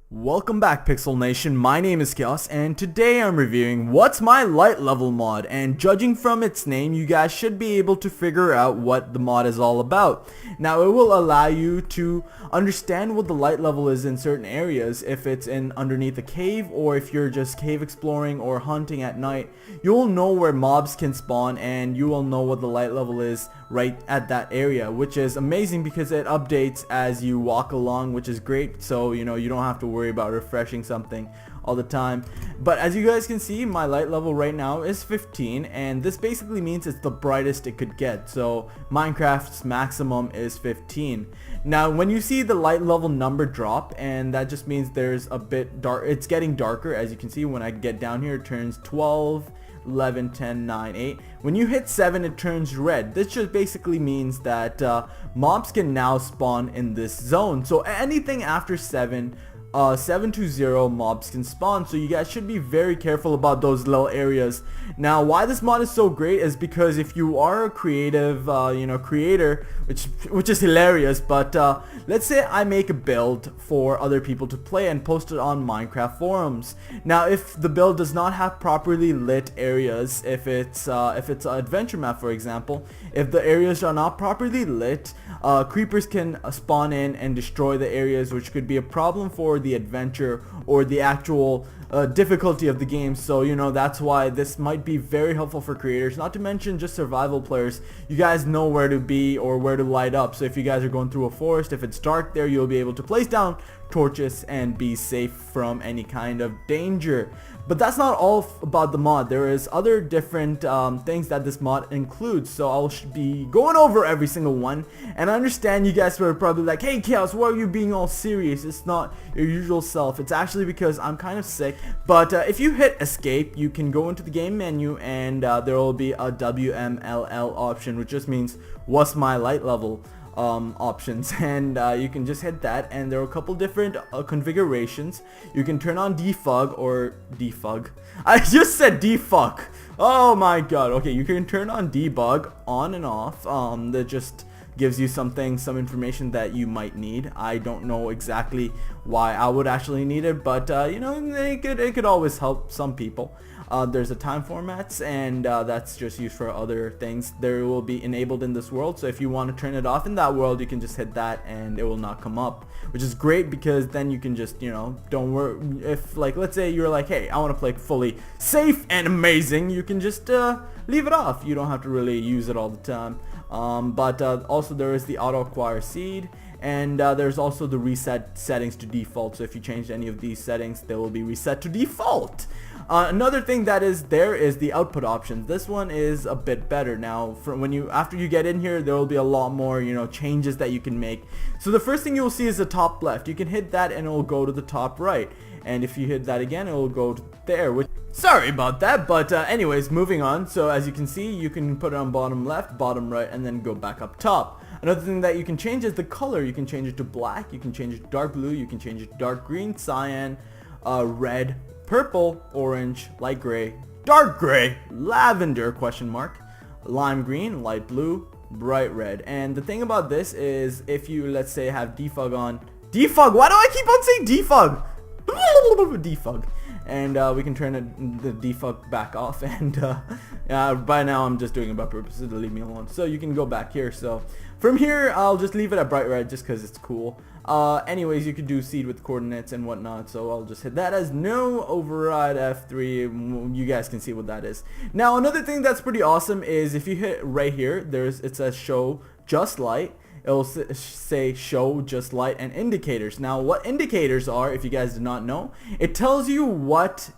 Welcome back, Pixel Nation. My name is Chaos, and today I'm reviewing What's My Light Level mod, and judging from its name, you guys should be able to figure out what the mod is all about. Now, it will allow you to understand what the light level is in certain areas, if it's in underneath a cave, or if you're just cave exploring or hunting at night. You'll know where mobs can spawn, and you will know what the light level is right at that area, which is amazing because it updates as you walk along, which is great. So you don't have to worry about refreshing something all the time. But as you guys can see, my light level right now is 15, and this basically means it's the brightest it could get. So Minecraft's maximum is 15. Now when you see the light level number drop, and that just means there's a bit dark, it's getting darker. As you can see, when I get down here, it turns 12, 11, 10, 9, 8. When you hit 7, it turns red. This just basically means that mobs can now spawn in this zone. So anything after 7, 7 to 0 mobs can spawn, so you guys should be very careful about those little areas. Now, why this mod is so great is because if you are a creative creator, which is hilarious, but let's say I make a build for other people to play and post it on Minecraft forums. Now, if the build does not have properly lit areas, if it's an adventure map, for example, if the areas are not properly lit, creepers can spawn in and destroy the areas, which could be a problem for the adventure or the actual difficulty of the game. So that's why this might be very helpful for creators, not to mention just survival players. You guys know where to be or where to light up, so if you guys are going through a forest, if it's dark there, you'll be able to place down torches and be safe from any kind of danger. But that's not all about the mod. There is other different things that this mod includes, so I'll be going over every single one. And I understand you guys were probably like, hey Chaos, why are you being all serious? It's not your usual self. It's actually because I'm kind of sick. But if you hit escape, you can go into the game menu, and there will be a WMLL option, which just means what's my light level options, and you can just hit that, and there are a couple different configurations. You can turn on defog or defug. I just said defug. Oh my god. Okay, you can turn on debug on and off. That just gives you some information that you might need. I don't know exactly why I would actually need it, but it could always help some people. There's a time formats, and that's just used for other things. There will be enabled in this world, so if you want to turn it off in that world, you can just hit that and it will not come up, which is great because then you can just don't worry. If, like, let's say you're like, hey, I want to play fully safe and amazing, you can just leave it off. You don't have to really use it all the time. But also there is the auto acquire seed, and there's also the reset settings to default. So if you change any of these settings, they will be reset to default. Another thing that is there is the output options. This one is a bit better. Now, after you get in here, there will be a lot more changes that you can make. So the first thing you will see is the top left. You can hit that and it will go to the top right, and if you hit that again, it will go to there. Sorry about that, but anyways, moving on. So as you can see, you can put it on bottom left, bottom right, and then go back up top. Another thing that you can change is the color. You can change it to black, you can change it to dark blue, you can change it to dark green, cyan, red, purple, orange, light gray, dark gray, lavender, lime green, light blue, bright red. And the thing about this is, if you, let's say, have defog on, why do I keep on saying defog? Defog. And we can turn the defog back off, and by now I'm just doing it by purpose to leave me alone. So you can go back here. So from here, I'll just leave it at bright red just because it's cool. Anyways, you could do seed with coordinates and whatnot, so I'll just hit that as no, override F3. You guys can see what that is. Now, another thing that's pretty awesome is if you hit right here, it says show just light. It'll say show just light and indicators. Now, what indicators are, if you guys did not know, it tells you what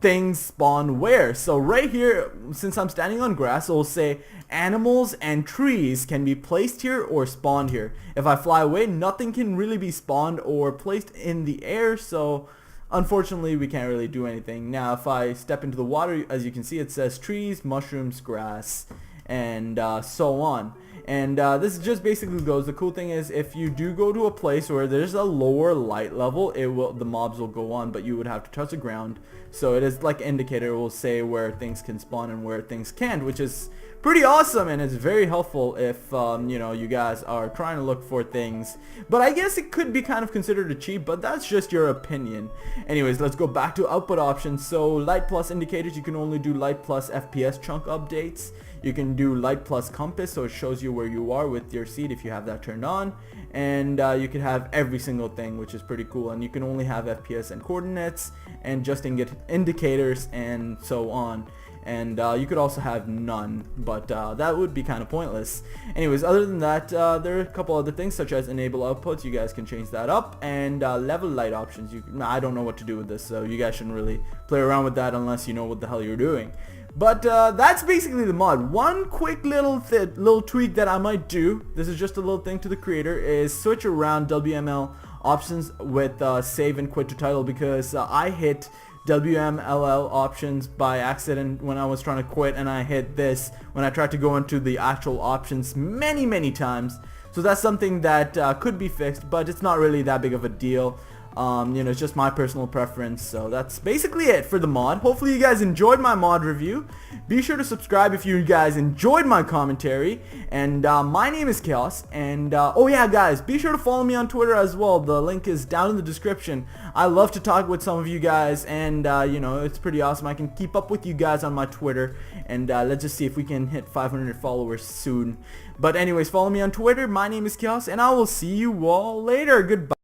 things spawn where. So right here, since I'm standing on grass, it will say animals and trees can be placed here or spawned here. If I fly away, nothing can really be spawned or placed in the air, so unfortunately we can't really do anything. Now if I step into the water, as you can see, it says trees, mushrooms, grass, and so on. And this just basically goes, the cool thing is if you do go to a place where there's a lower light level, the mobs will go on, but you would have to touch the ground. So it is like an indicator. It will say where things can spawn and where things can't, which is pretty awesome, and it's very helpful if you know, you guys are trying to look for things. But I guess it could be kind of considered a cheat, but that's just your opinion. Anyways, let's go back to output options. So light plus indicators, you can only do light plus FPS chunk updates. You can do light plus compass, so it shows you where you are with your seed if you have that turned on. And you can have every single thing, which is pretty cool. And you can only have FPS and coordinates and just indicators and so on. And you could also have none, but that would be kind of pointless. Anyways, other than that, there are a couple other things such as enable outputs. You guys can change that up, and level light options. I don't know what to do with this, so you guys shouldn't really play around with that unless you know what the hell you're doing. But that's basically the mod. One quick little tweak that I might do, this is just a little thing to the creator, is switch around WML options with save and quit to title, because I hit WMLL options by accident when I was trying to quit, and I hit this when I tried to go into the actual options many times. So that's something that could be fixed, but it's not really that big of a deal. You know, it's just my personal preference. So that's basically it for the mod. Hopefully you guys enjoyed my mod review. Be sure to subscribe if you guys enjoyed my commentary. And my name is Chaos. And oh yeah, guys, be sure to follow me on Twitter as well. The link is down in the description. I love to talk with some of you guys, and you know, it's pretty awesome. I can keep up with you guys on my Twitter, and let's just see if we can hit 500 followers soon. But anyways, follow me on Twitter. My name is Chaos, and I will see you all later. Goodbye.